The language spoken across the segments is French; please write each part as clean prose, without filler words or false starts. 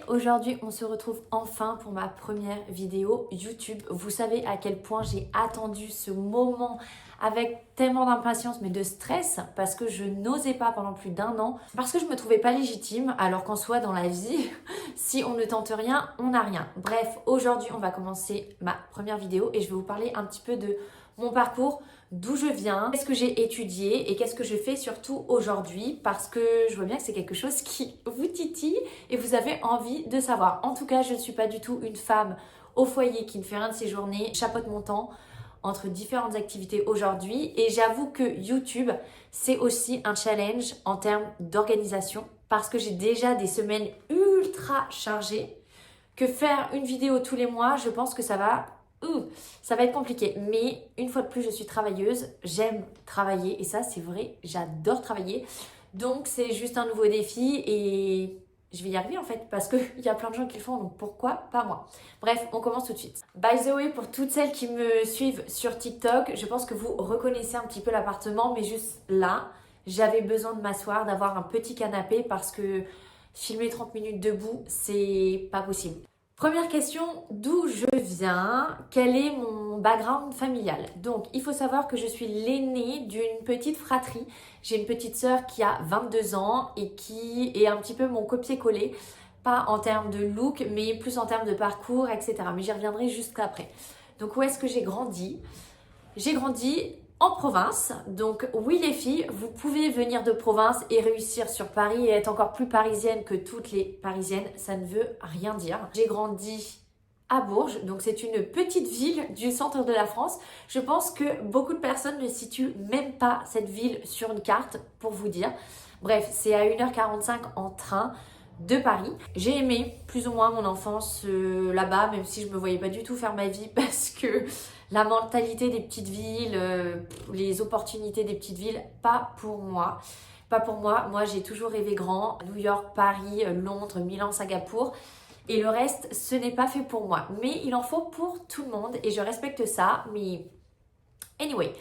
Aujourd'hui, on se retrouve enfin pour ma première vidéo YouTube. Vous savez à quel point j'ai attendu ce moment avec tellement d'impatience mais de stress parce que je n'osais pas pendant plus d'un an, parce que je me trouvais pas légitime, alors qu'en soi dans la vie, si on ne tente rien, on n'a rien. Bref, aujourd'hui on va commencer ma première vidéo et je vais vous parler un petit peu de mon parcours, d'où je viens, qu'est-ce que j'ai étudié et qu'est-ce que je fais surtout aujourd'hui, parce que je vois bien que c'est quelque chose qui vous titille et vous avez envie de savoir. En tout cas, je ne suis pas du tout une femme au foyer qui ne fait rien de ses journées, chapeaute mon temps entre différentes activités aujourd'hui, et j'avoue que YouTube, c'est aussi un challenge en termes d'organisation parce que j'ai déjà des semaines ultra chargées, que faire une vidéo tous les mois, je pense que ça va être compliqué. Mais une fois de plus, je suis travailleuse, j'aime travailler et ça c'est vrai, j'adore travailler. Donc c'est juste un nouveau défi et je vais y arriver en fait parce qu'il y a plein de gens qui le font, donc pourquoi pas moi? Bref, on commence tout de suite. By the way, pour toutes celles qui me suivent sur TikTok, je pense que vous reconnaissez un petit peu l'appartement, mais juste là, j'avais besoin de m'asseoir, d'avoir un petit canapé parce que filmer 30 minutes debout, c'est pas possible. Première question, d'où je viens? Quel est mon background familial? Donc, il faut savoir que je suis l'aînée d'une petite fratrie. J'ai une petite sœur qui a 22 ans et qui est un petit peu mon copier-coller. Pas en termes de look, mais plus en termes de parcours, etc. Mais j'y reviendrai juste après. Donc, où est-ce que j'ai grandi? J'ai grandi en province, donc oui les filles, vous pouvez venir de province et réussir sur Paris et être encore plus parisienne que toutes les parisiennes, ça ne veut rien dire. J'ai grandi à Bourges, donc c'est une petite ville du centre de la France. Je pense que beaucoup de personnes ne situent même pas cette ville sur une carte, pour vous dire. Bref, c'est à 1h45 en train de Paris. J'ai aimé plus ou moins mon enfance là-bas, même si je me voyais pas du tout faire ma vie parce que la mentalité des petites villes, les opportunités des petites villes, pas pour moi. Pas pour moi. Moi, j'ai toujours rêvé grand. New York, Paris, Londres, Milan, Singapour. Et le reste, ce n'est pas fait pour moi. Mais il en faut pour tout le monde et je respecte ça. Mais anyway.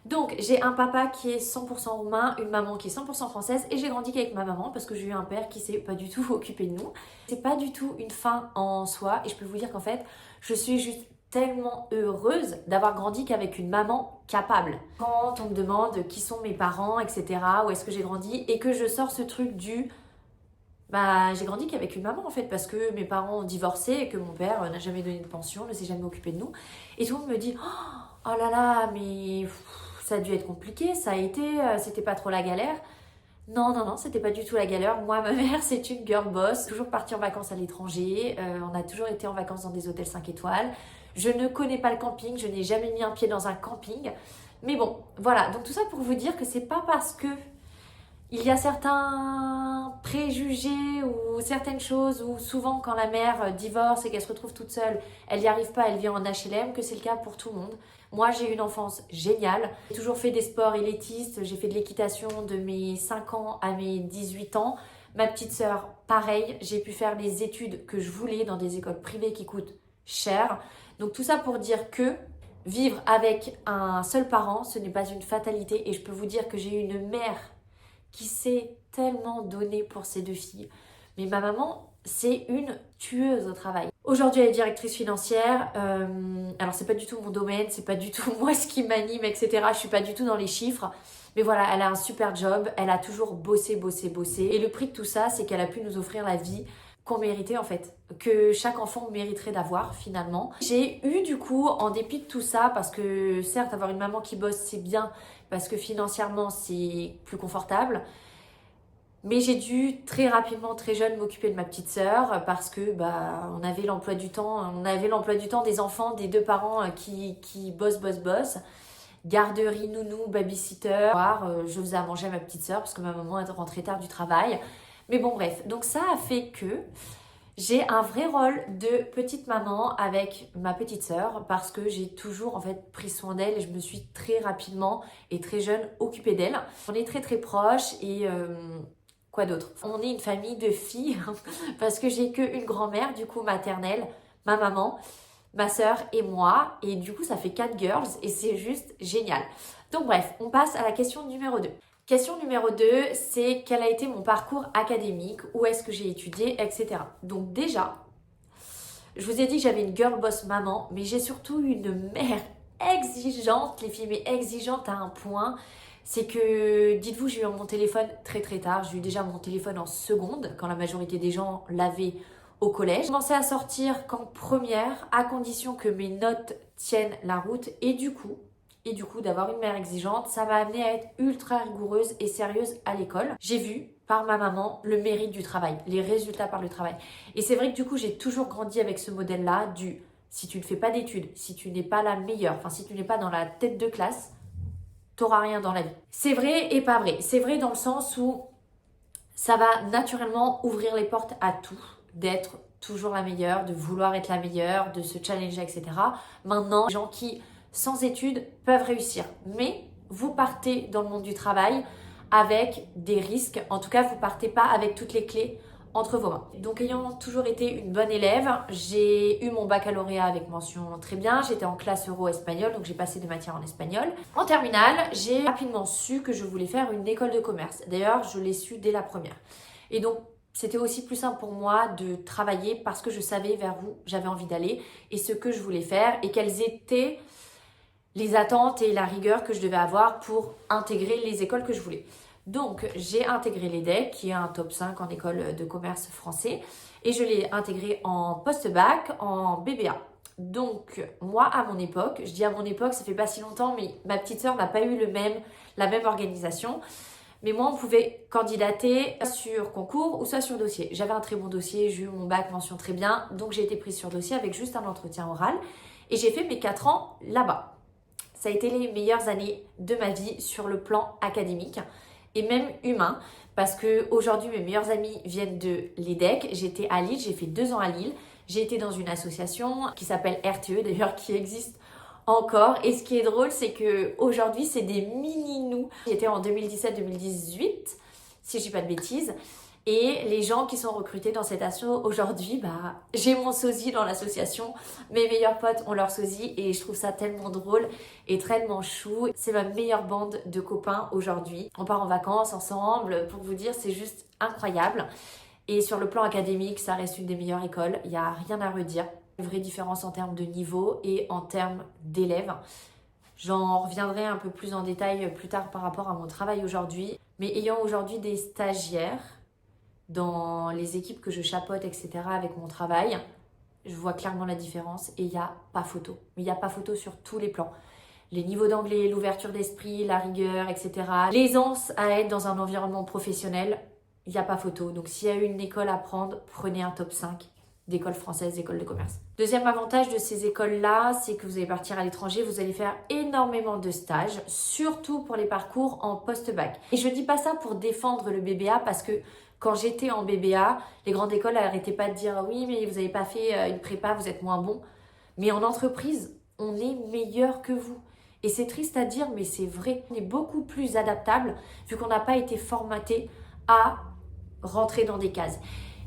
Donc, j'ai un papa qui est 100% roumain, une maman qui est 100% française et j'ai grandi qu'avec ma maman parce que j'ai eu un père qui s'est pas du tout occupé de nous. C'est pas du tout une fin en soi et je peux vous dire qu'en fait, je suis juste tellement heureuse d'avoir grandi qu'avec une maman capable. Quand on me demande qui sont mes parents, etc., où est-ce que j'ai grandi et que je sors ce truc j'ai grandi qu'avec une maman en fait parce que mes parents ont divorcé et que mon père n'a jamais donné de pension, ne s'est jamais occupé de nous. Et tout le monde me dit oh là là, mais ça a dû être compliqué, ça a été, c'était pas trop la galère. Non, c'était pas du tout la galère. Moi, ma mère, c'est une girl boss. Toujours partie en vacances à l'étranger. On a toujours été en vacances dans des hôtels 5 étoiles. Je ne connais pas le camping. Je n'ai jamais mis un pied dans un camping. Mais bon, voilà. Donc tout ça pour vous dire que c'est pas parce que il y a certains préjugés ou certaines choses où souvent quand la mère divorce et qu'elle se retrouve toute seule, elle n'y arrive pas, elle vit en HLM, que c'est le cas pour tout le monde. Moi, j'ai eu une enfance géniale. J'ai toujours fait des sports élitistes. J'ai fait de l'équitation de mes 5 ans à mes 18 ans. Ma petite sœur, pareil. J'ai pu faire les études que je voulais dans des écoles privées qui coûtent cher. Donc tout ça pour dire que vivre avec un seul parent, ce n'est pas une fatalité. Et je peux vous dire que j'ai eu une mère qui s'est tellement donnée pour ses 2 filles. Mais ma maman, c'est une tueuse au travail. Aujourd'hui, elle est directrice financière. Alors, c'est pas du tout mon domaine, c'est pas du tout moi ce qui m'anime, etc. Je suis pas du tout dans les chiffres. Mais voilà, elle a un super job. Elle a toujours bossé. Et le prix de tout ça, c'est qu'elle a pu nous offrir la vie qu'on méritait en fait, que chaque enfant mériterait d'avoir finalement. J'ai eu du coup, en dépit de tout ça, parce que certes avoir une maman qui bosse c'est bien, parce que financièrement c'est plus confortable, mais j'ai dû très rapidement, très jeune m'occuper de ma petite sœur parce que on avait l'emploi du temps des enfants, des 2 parents qui bossent. Garderie, nounou, babysitter. Je faisais à manger à ma petite sœur parce que ma maman est rentrée tard du travail. Mais bon, bref. Donc ça a fait que j'ai un vrai rôle de petite maman avec ma petite sœur parce que j'ai toujours en fait pris soin d'elle et je me suis très rapidement et très jeune occupée d'elle. On est très proches et quoi d'autre? On est une famille de filles parce que j'ai qu'une grand-mère du coup maternelle, ma maman, ma sœur et moi, et du coup ça fait 4 girls et c'est juste génial. Donc bref, on passe à la question numéro 2. Question numéro 2, c'est quel a été mon parcours académique, où est-ce que j'ai étudié, etc. Donc déjà, je vous ai dit que j'avais une girl boss maman, mais j'ai surtout une mère exigeante, les filles, mais exigeante à un point. C'est que, dites-vous, j'ai eu mon téléphone très très tard. J'ai eu déjà mon téléphone en seconde, quand la majorité des gens l'avaient au collège. J'ai commencé à sortir qu'en première, à condition que mes notes tiennent la route. Et du coup, d'avoir une mère exigeante, ça m'a amené à être ultra rigoureuse et sérieuse à l'école. J'ai vu par ma maman le mérite du travail, les résultats par le travail. Et c'est vrai que du coup, j'ai toujours grandi avec ce modèle-là du si tu ne fais pas d'études, si tu n'es pas la meilleure, enfin si tu n'es pas dans la tête de classe, t'auras rien dans la vie. C'est vrai et pas vrai. C'est vrai dans le sens où ça va naturellement ouvrir les portes à tout, d'être toujours la meilleure, de vouloir être la meilleure, de se challenger, etc. Maintenant, les gens qui, sans études, peuvent réussir. Mais vous partez dans le monde du travail avec des risques. En tout cas, vous partez pas avec toutes les clés entre vos mains. Donc ayant toujours été une bonne élève, j'ai eu mon baccalauréat avec mention très bien. J'étais en classe euro-espagnol, donc j'ai passé des matières en espagnol. En terminale, j'ai rapidement su que je voulais faire une école de commerce. D'ailleurs, je l'ai su dès la première. Et donc, c'était aussi plus simple pour moi de travailler parce que je savais vers où j'avais envie d'aller et ce que je voulais faire et quelles étaient les attentes et la rigueur que je devais avoir pour intégrer les écoles que je voulais. Donc, j'ai intégré l'EDEC, qui est un top 5 en école de commerce français, et je l'ai intégré en post-bac, en BBA. Donc, moi, à mon époque, je dis à mon époque, ça fait pas si longtemps, mais ma petite sœur n'a pas eu la même organisation. Mais moi, on pouvait candidater sur concours ou soit sur dossier. J'avais un très bon dossier, j'ai eu mon bac mention très bien, donc j'ai été prise sur dossier avec juste un entretien oral. Et j'ai fait mes 4 ans là-bas. Ça a été les meilleures années de ma vie sur le plan académique et même humain, parce que aujourd'hui mes meilleurs amis viennent de l'EDEC. J'étais à Lille, j'ai fait 2 ans à Lille. J'ai été dans une association qui s'appelle RTE, d'ailleurs qui existe encore. Et ce qui est drôle, c'est que aujourd'hui c'est des mini-nous. J'étais en 2017-2018, si je dis pas de bêtises. Et les gens qui sont recrutés dans cette asso aujourd'hui, j'ai mon sosie dans l'association, mes meilleurs potes ont leur sosie et je trouve ça tellement drôle et tellement chou. C'est ma meilleure bande de copains aujourd'hui. On part en vacances ensemble, pour vous dire, c'est juste incroyable. Et sur le plan académique, ça reste une des meilleures écoles, il n'y a rien à redire. Une vraie différence en termes de niveau et en termes d'élèves. J'en reviendrai un peu plus en détail plus tard par rapport à mon travail aujourd'hui. Mais ayant aujourd'hui des stagiaires dans les équipes que je chapeaute, etc., avec mon travail, je vois clairement la différence et il n'y a pas photo. Mais il n'y a pas photo sur tous les plans. Les niveaux d'anglais, l'ouverture d'esprit, la rigueur, etc. L'aisance à être dans un environnement professionnel, il n'y a pas photo. Donc s'il y a une école à prendre, prenez un top 5 d'écoles françaises, d'écoles de commerce. Deuxième avantage de ces écoles-là, c'est que vous allez partir à l'étranger, vous allez faire énormément de stages, surtout pour les parcours en post-bac. Et je ne dis pas ça pour défendre le BBA parce que quand j'étais en BBA, les grandes écoles n'arrêtaient pas de dire oui, mais vous n'avez pas fait une prépa, vous êtes moins bon. Mais en entreprise, on est meilleur que vous. Et c'est triste à dire, mais c'est vrai. On est beaucoup plus adaptable vu qu'on n'a pas été formaté à rentrer dans des cases.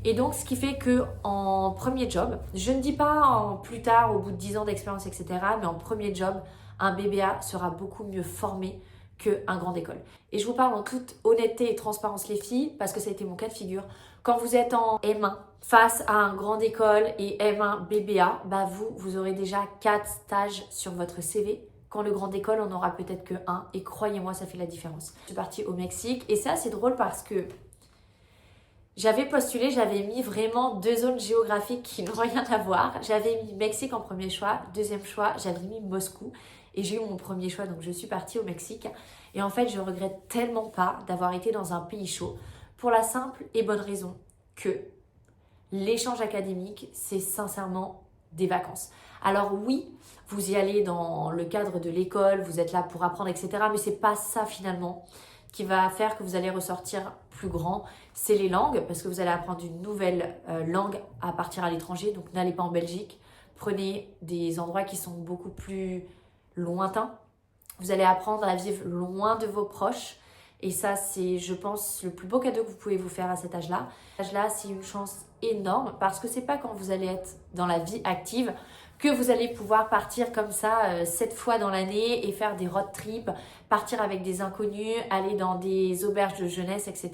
Et donc, ce qui fait que en premier job, je ne dis pas en plus tard, au bout de 10 ans d'expérience, etc., mais en premier job, un BBA sera beaucoup mieux formé qu'un grande école. Et je vous parle en toute honnêteté et transparence les filles, parce que ça a été mon cas de figure. Quand vous êtes en M1 face à un grande école et M1 BBA, vous aurez déjà 4 stages sur votre CV. Quand le grande école, on n'aura peut-être que 1. Et croyez-moi, ça fait la différence. Je suis partie au Mexique et c'est assez drôle parce que j'avais postulé, j'avais mis vraiment 2 zones géographiques qui n'ont rien à voir. J'avais mis Mexique en premier choix, deuxième choix, j'avais mis Moscou. Et j'ai eu mon premier choix, donc je suis partie au Mexique. Et en fait, je regrette tellement pas d'avoir été dans un pays chaud pour la simple et bonne raison que l'échange académique, c'est sincèrement des vacances. Alors oui, vous y allez dans le cadre de l'école, vous êtes là pour apprendre, etc. Mais c'est pas ça finalement qui va faire que vous allez ressortir plus grand. C'est les langues, parce que vous allez apprendre une nouvelle langue à partir à l'étranger. Donc n'allez pas en Belgique, prenez des endroits qui sont beaucoup plus lointain. Vous allez apprendre à vivre loin de vos proches. Et ça, c'est, je pense, le plus beau cadeau que vous pouvez vous faire à cet âge-là. Cet âge-là, c'est une chance énorme parce que c'est pas quand vous allez être dans la vie active que vous allez pouvoir partir comme ça 7 fois dans l'année et faire des road trips, partir avec des inconnus, aller dans des auberges de jeunesse, etc.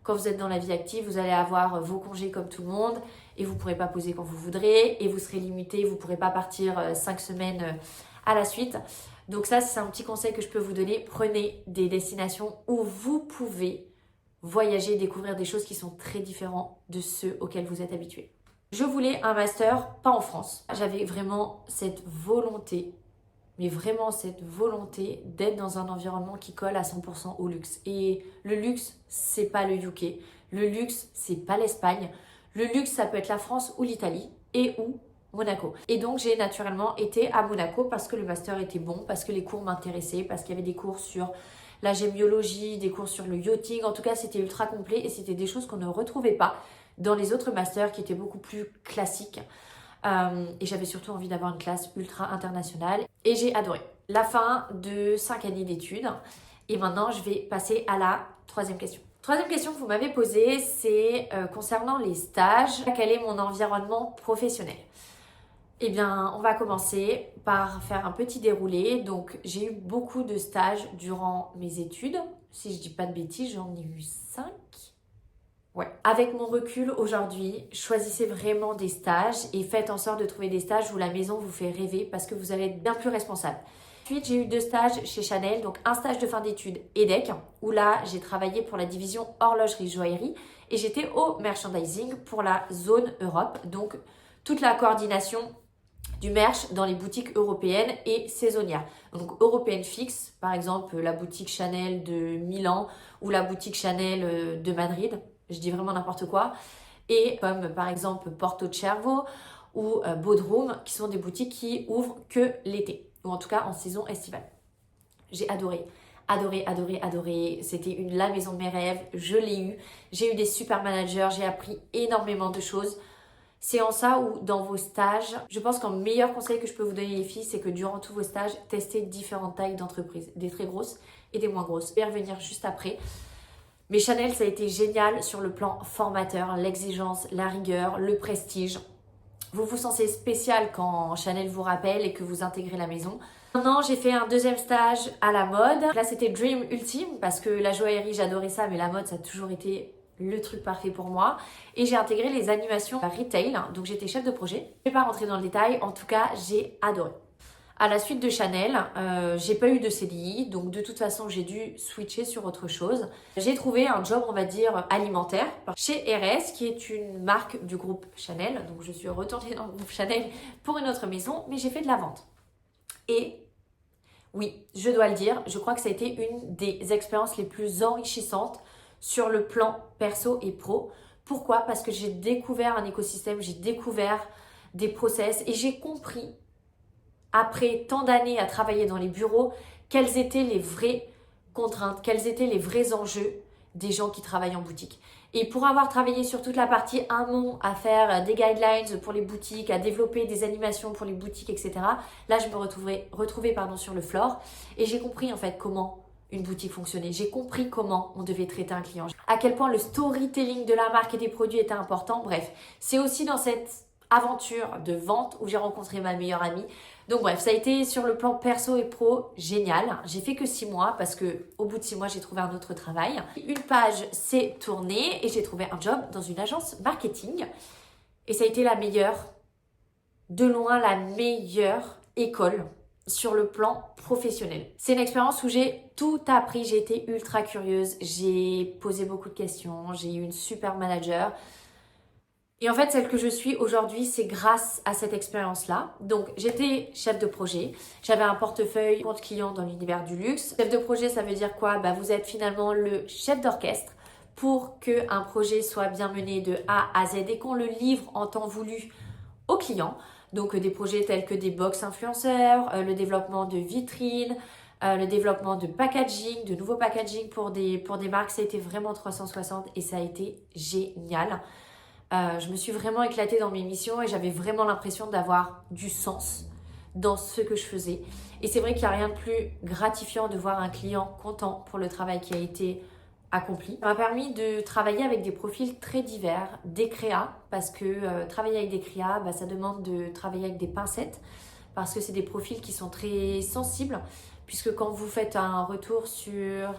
Quand vous êtes dans la vie active, vous allez avoir vos congés comme tout le monde et vous ne pourrez pas poser quand vous voudrez et vous serez limité, vous ne pourrez pas partir 5 semaines à la suite. Donc ça, c'est un petit conseil que je peux vous donner. Prenez des destinations où vous pouvez voyager, découvrir des choses qui sont très différentes de ceux auxquels vous êtes habitués. Je voulais un master, pas en France. J'avais vraiment cette volonté, mais vraiment cette volonté d'être dans un environnement qui colle à 100% au luxe. Et le luxe, c'est pas le UK. Le luxe, c'est pas l'Espagne. Le luxe, ça peut être la France ou l'Italie et ou Monaco. Et donc, j'ai naturellement été à Monaco parce que le master était bon, parce que les cours m'intéressaient, parce qu'il y avait des cours sur la gémiologie, des cours sur le yachting. En tout cas, c'était ultra complet et c'était des choses qu'on ne retrouvait pas dans les autres masters qui étaient beaucoup plus classiques. Et j'avais surtout envie d'avoir une classe ultra internationale. Et j'ai adoré. La fin de 5 années d'études. Et maintenant, je vais passer à la troisième question. Troisième question que vous m'avez posée, c'est concernant les stages. Quel est mon environnement professionnel ? Eh bien, on va commencer par faire un petit déroulé. Donc, j'ai eu beaucoup de stages durant mes études. Si je dis pas de bêtises, j'en ai eu 5. Ouais. Avec mon recul aujourd'hui, choisissez vraiment des stages et faites en sorte de trouver des stages où la maison vous fait rêver parce que vous allez être bien plus responsable. Ensuite, j'ai eu 2 stages chez Chanel, donc un stage de fin d'études EDEC, où là, j'ai travaillé pour la division horlogerie-joaillerie et j'étais au merchandising pour la zone Europe, donc toute la coordination du merch dans les boutiques européennes et saisonnières. Donc européenne fixe, par exemple la boutique Chanel de Milan ou la boutique Chanel de Madrid, je dis vraiment n'importe quoi, et comme par exemple Porto Cervo ou Bodrum, qui sont des boutiques qui ouvrent que l'été, ou en tout cas en saison estivale. J'ai adoré. Adoré. C'était la maison de mes rêves, je l'ai eue. J'ai eu des super managers, j'ai appris énormément de choses. C'est en ça où dans vos stages, je pense qu'un meilleur conseil que je peux vous donner les filles, c'est que durant tous vos stages, testez différentes tailles d'entreprises, des très grosses et des moins grosses. Je vais y revenir juste après. Mais Chanel, ça a été génial sur le plan formateur, l'exigence, la rigueur, le prestige. Vous vous sentez spécial quand Chanel vous rappelle et que vous intégrez la maison. Maintenant, j'ai fait un deuxième stage à la mode. Là, c'était Dream Ultime parce que la joaillerie, j'adorais ça, mais la mode, ça a toujours été le truc parfait pour moi. Et j'ai intégré les animations retail, donc j'étais chef de projet. Je ne vais pas rentrer dans le détail, en tout cas, j'ai adoré. À la suite de Chanel, j'ai pas eu de CDI, donc de toute façon, j'ai dû switcher sur autre chose. J'ai trouvé un job, on va dire, alimentaire chez RS, qui est une marque du groupe Chanel. Donc je suis retournée dans le groupe Chanel pour une autre maison, mais j'ai fait de la vente. Et oui, je dois le dire, je crois que ça a été une des expériences les plus enrichissantes sur le plan perso et pro. Pourquoi ? Parce que j'ai découvert un écosystème, j'ai découvert des process et j'ai compris, après tant d'années à travailler dans les bureaux, quelles étaient les vraies contraintes, quels étaient les vrais enjeux des gens qui travaillent en boutique. Et pour avoir travaillé sur toute la partie amont, à faire des guidelines pour les boutiques, à développer des animations pour les boutiques, etc., là, je me retrouvais sur le floor et j'ai compris en fait comment une boutique fonctionnait. J'ai compris comment on devait traiter un client, à quel point le storytelling de la marque et des produits était important. Bref, c'est aussi dans cette aventure de vente où j'ai rencontré ma meilleure amie. Donc bref, ça a été sur le plan perso et pro génial. J'ai fait que 6 mois parce que au bout de 6 mois, j'ai trouvé un autre travail. Une page s'est tournée et j'ai trouvé un job dans une agence marketing. Et ça a été la meilleure, de loin la meilleure école sur le plan professionnel. C'est une expérience où j'ai tout appris, j'ai été ultra curieuse, j'ai posé beaucoup de questions, j'ai eu une super manager. Et en fait, celle que je suis aujourd'hui, c'est grâce à cette expérience-là. Donc, j'étais chef de projet. J'avais un portefeuille compte client dans l'univers du luxe. Chef de projet, ça veut dire quoi ? Vous êtes finalement le chef d'orchestre pour qu'un projet soit bien mené de A à Z et qu'on le livre en temps voulu au client. Donc, des projets tels que des box influenceurs, le développement de vitrines, le développement de packaging, de nouveaux packaging pour des marques. Ça a été vraiment 360 et ça a été génial. Je me suis vraiment éclatée dans mes missions et j'avais vraiment l'impression d'avoir du sens dans ce que je faisais. Et c'est vrai qu'il n'y a rien de plus gratifiant de voir un client content pour le travail qui a été accompli. Ça m'a permis de travailler avec des profils très divers, des créas, parce que travailler avec des créas, ça demande de travailler avec des pincettes, parce que c'est des profils qui sont très sensibles, puisque quand vous faites un retour sur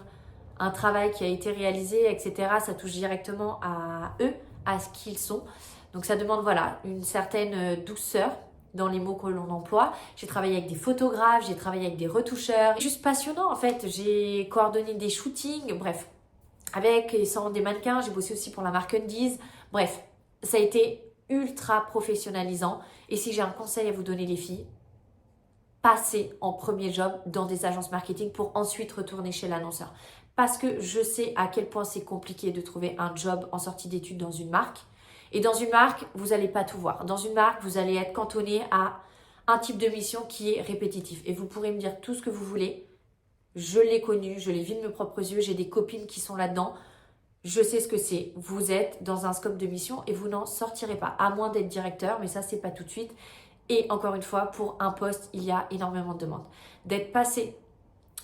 un travail qui a été réalisé, etc., ça touche directement à eux, à ce qu'ils sont. Donc ça demande voilà, une certaine douceur dans les mots que l'on emploie. J'ai travaillé avec des photographes, j'ai travaillé avec des retoucheurs. Juste passionnant en fait, j'ai coordonné des shootings, bref. Avec et sans des mannequins, j'ai bossé aussi pour la marque Undies. Bref, ça a été ultra professionnalisant. Et si j'ai un conseil à vous donner les filles, passez en premier job dans des agences marketing pour ensuite retourner chez l'annonceur. Parce que je sais à quel point c'est compliqué de trouver un job en sortie d'études dans une marque. Et dans une marque, vous n'allez pas tout voir. Dans une marque, vous allez être cantonné à un type de mission qui est répétitif. Et vous pourrez me dire tout ce que vous voulez. Je l'ai connu, je l'ai vu de mes propres yeux. J'ai des copines qui sont là-dedans. Je sais ce que c'est. Vous êtes dans un scope de mission et vous n'en sortirez pas. À moins d'être directeur, mais ça, c'est pas tout de suite. Et encore une fois, pour un poste, il y a énormément de demandes. D'être passé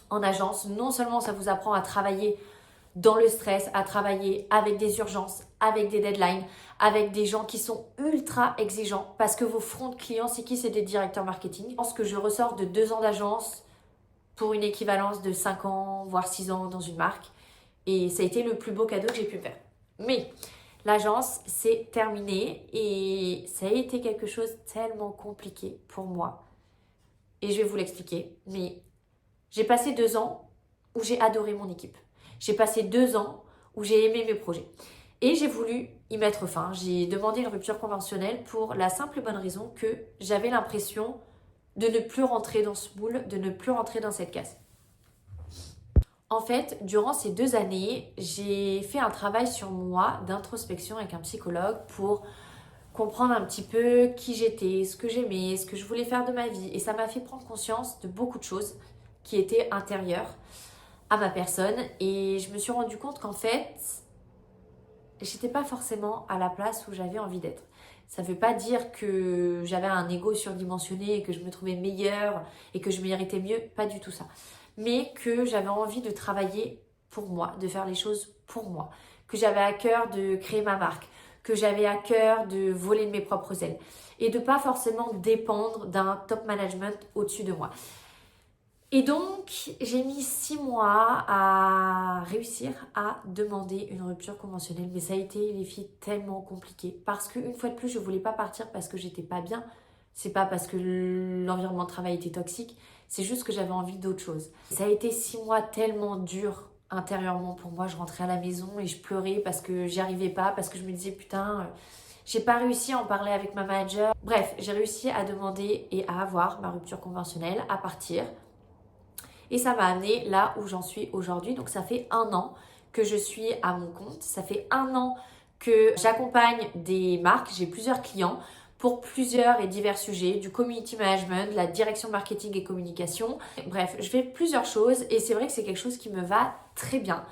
en agence, non seulement ça vous apprend à travailler dans le stress, à travailler avec des urgences, avec des deadlines, avec des gens qui sont ultra exigeants parce que vos fronts de clients, c'est qui? C'est des directeurs marketing. Je pense que je ressors de 2 ans d'agence pour une équivalence de 5 ans, voire 6 ans dans une marque. Et ça a été le plus beau cadeau que j'ai pu me faire. Mais l'agence, c'est terminé et ça a été quelque chose de tellement compliqué pour moi. Et je vais vous l'expliquer. Mais j'ai passé 2 ans où j'ai adoré mon équipe. J'ai passé 2 ans où j'ai aimé mes projets. Et j'ai voulu y mettre fin. J'ai demandé une rupture conventionnelle pour la simple et bonne raison que j'avais l'impression de ne plus rentrer dans ce moule, de ne plus rentrer dans cette case. En fait, durant ces 2 années, j'ai fait un travail sur moi d'introspection avec un psychologue pour comprendre un petit peu qui j'étais, ce que j'aimais, ce que je voulais faire de ma vie. Et ça m'a fait prendre conscience de beaucoup de choses qui étaient intérieures à ma personne. Et je me suis rendu compte qu'en fait, j'étais pas forcément à la place où j'avais envie d'être. Ça veut pas dire que j'avais un ego surdimensionné et que je me trouvais meilleure et que je méritais mieux, pas du tout ça. Mais que j'avais envie de travailler pour moi, de faire les choses pour moi, que j'avais à cœur de créer ma marque, que j'avais à cœur de voler de mes propres ailes et de pas forcément dépendre d'un top management au-dessus de moi. Et donc, j'ai mis 6 mois à réussir à demander une rupture conventionnelle. Mais ça a été, les filles, tellement compliqué. Parce qu'une fois de plus, je voulais pas partir parce que j'étais pas bien. C'est pas parce que l'environnement de travail était toxique. C'est juste que j'avais envie d'autre chose. Ça a été 6 mois tellement durs intérieurement pour moi. Je rentrais à la maison et je pleurais parce que j'y arrivais pas. Parce que je me disais, putain, j'ai pas réussi à en parler avec ma manager. Bref, j'ai réussi à demander et à avoir ma rupture conventionnelle, à partir. Et ça m'a amené là où j'en suis aujourd'hui. Donc ça fait 1 an que je suis à mon compte. Ça fait 1 an que j'accompagne des marques. J'ai plusieurs clients pour plusieurs et divers sujets, du community management, de la direction marketing et communication. Bref, je fais plusieurs choses et c'est vrai que c'est quelque chose qui me va très bien.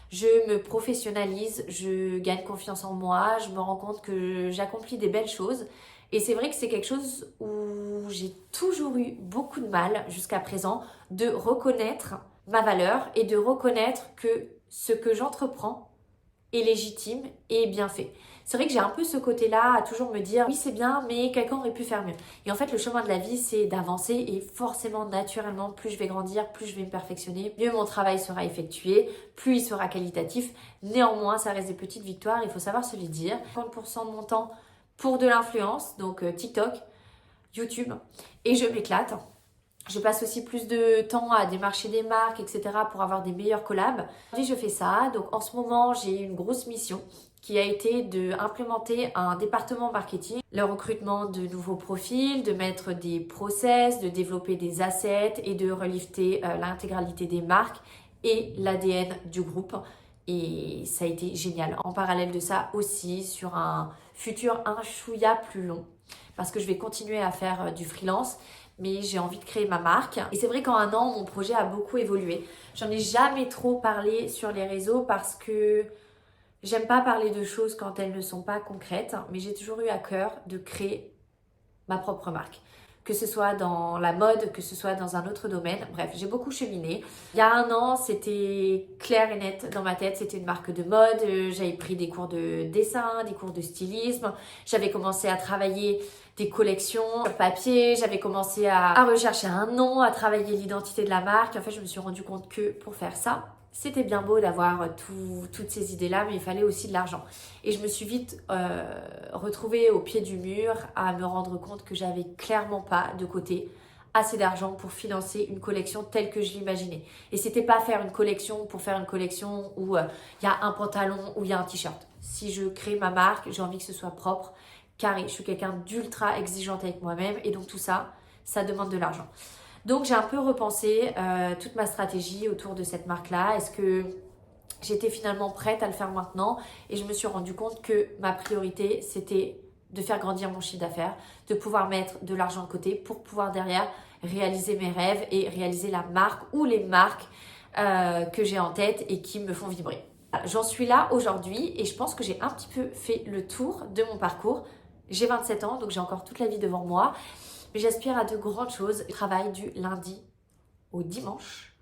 Je me professionnalise, je gagne confiance en moi, je me rends compte que j'accomplis des belles choses. Et c'est vrai que c'est quelque chose où j'ai toujours eu beaucoup de mal jusqu'à présent de reconnaître ma valeur et de reconnaître que ce que j'entreprends est légitime et bien fait. C'est vrai que j'ai un peu ce côté-là à toujours me dire oui c'est bien mais quelqu'un aurait pu faire mieux. Et en fait le chemin de la vie c'est d'avancer et forcément naturellement plus je vais grandir, plus je vais me perfectionner, mieux mon travail sera effectué, plus il sera qualitatif. Néanmoins ça reste des petites victoires, il faut savoir se les dire. 50% de mon temps pour de l'influence, donc TikTok, YouTube, et je m'éclate. Je passe aussi plus de temps à démarcher des marques, etc. pour avoir des meilleurs collabs. Aujourd'hui, je fais ça. Donc, en ce moment, j'ai une grosse mission qui a été d'implémenter un département marketing, le recrutement de nouveaux profils, de mettre des process, de développer des assets et de relifter l'intégralité des marques et l'ADN du groupe. Et ça a été génial. En parallèle de ça aussi, sur un futur un chouïa plus long, parce que je vais continuer à faire du freelance, mais j'ai envie de créer ma marque. Et c'est vrai qu'en 1 an, mon projet a beaucoup évolué. J'en ai jamais trop parlé sur les réseaux parce que j'aime pas parler de choses quand elles ne sont pas concrètes, mais j'ai toujours eu à cœur de créer ma propre marque. que ce soit dans la mode, que ce soit dans un autre domaine. Bref, j'ai beaucoup cheminé. Il y a un an, c'était clair et net dans ma tête, c'était une marque de mode. J'avais pris des cours de dessin, des cours de stylisme. J'avais commencé à travailler des collections sur papier. J'avais commencé à rechercher un nom, à travailler l'identité de la marque. En fait, je me suis rendu compte que pour faire ça, c'était bien beau d'avoir toutes ces idées-là, mais il fallait aussi de l'argent. Et je me suis vite retrouvée au pied du mur à me rendre compte que j'avais clairement pas de côté assez d'argent pour financer une collection telle que je l'imaginais. Et c'était pas faire une collection pour faire une collection où il y a un pantalon ou il y a un t-shirt. Si je crée ma marque, j'ai envie que ce soit propre, carré. Je suis quelqu'un d'ultra exigeante avec moi-même et donc tout ça, ça demande de l'argent. Donc j'ai un peu repensé toute ma stratégie autour de cette marque-là. Est-ce que j'étais finalement prête à le faire maintenant? Et je me suis rendu compte que ma priorité, c'était de faire grandir mon chiffre d'affaires, de pouvoir mettre de l'argent de côté pour pouvoir derrière réaliser mes rêves et réaliser la marque ou les marques que j'ai en tête et qui me font vibrer. J'en suis là aujourd'hui et je pense que j'ai un petit peu fait le tour de mon parcours. J'ai 27 ans, donc j'ai encore toute la vie devant moi. Mais j'aspire à de grandes choses. Je travaille du lundi au dimanche.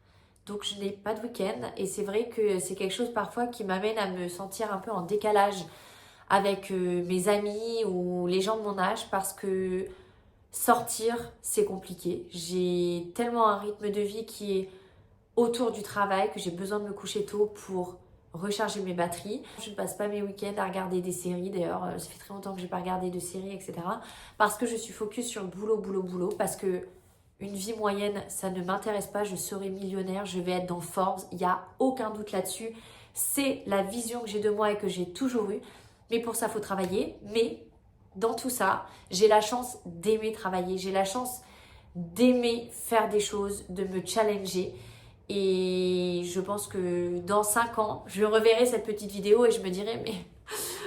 Donc je n'ai pas de week-end. Et c'est vrai que c'est quelque chose parfois qui m'amène à me sentir un peu en décalage avec mes amis ou les gens de mon âge. Parce que sortir, c'est compliqué. J'ai tellement un rythme de vie qui est autour du travail que j'ai besoin de me coucher tôt pour recharger mes batteries. Je ne passe pas mes week-ends à regarder des séries. D'ailleurs, ça fait très longtemps que je n'ai pas regardé de séries, etc. Parce que je suis focus sur le boulot, boulot, boulot. Parce que une vie moyenne, ça ne m'intéresse pas. Je serai millionnaire, je vais être dans Forbes. Il n'y a aucun doute là-dessus. C'est la vision que j'ai de moi et que j'ai toujours eue. Mais pour ça, il faut travailler. Mais dans tout ça, j'ai la chance d'aimer travailler. J'ai la chance d'aimer faire des choses, de me challenger. Et je pense que dans 5 ans, je reverrai cette petite vidéo et je me dirai mais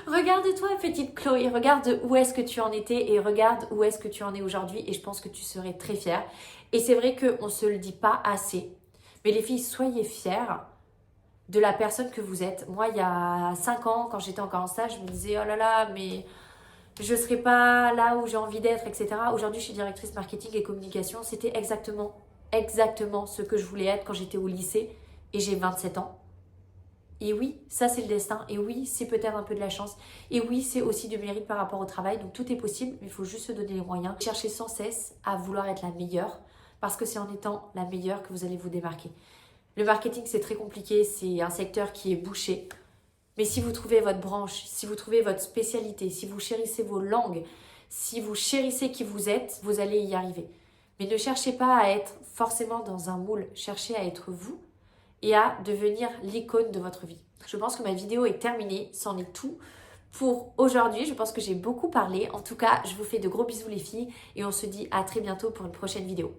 regarde-toi petite Chloé, regarde où est-ce que tu en étais et regarde où est-ce que tu en es aujourd'hui et je pense que tu serais très fière. Et c'est vrai qu'on ne se le dit pas assez. Mais les filles, soyez fières de la personne que vous êtes. Moi, il y a 5 ans, quand j'étais encore en stage, je me disais oh là là, mais je ne serai pas là où j'ai envie d'être, etc. Aujourd'hui, je suis directrice marketing et communication. C'était exactement ce que je voulais être quand j'étais au lycée et j'ai 27 ans. Et oui, ça c'est le destin. Et oui, c'est peut-être un peu de la chance. Et oui, c'est aussi du mérite par rapport au travail. Donc tout est possible, mais il faut juste se donner les moyens. Cherchez sans cesse à vouloir être la meilleure parce que c'est en étant la meilleure que vous allez vous démarquer. Le marketing, c'est très compliqué. C'est un secteur qui est bouché. Mais si vous trouvez votre branche, si vous trouvez votre spécialité, si vous chérissez vos langues, si vous chérissez qui vous êtes, vous allez y arriver. Mais ne cherchez pas à être forcément dans un moule. Cherchez à être vous et à devenir l'icône de votre vie. Je pense que ma vidéo est terminée. C'en est tout pour aujourd'hui. Je pense que j'ai beaucoup parlé. En tout cas, je vous fais de gros bisous les filles et on se dit à très bientôt pour une prochaine vidéo.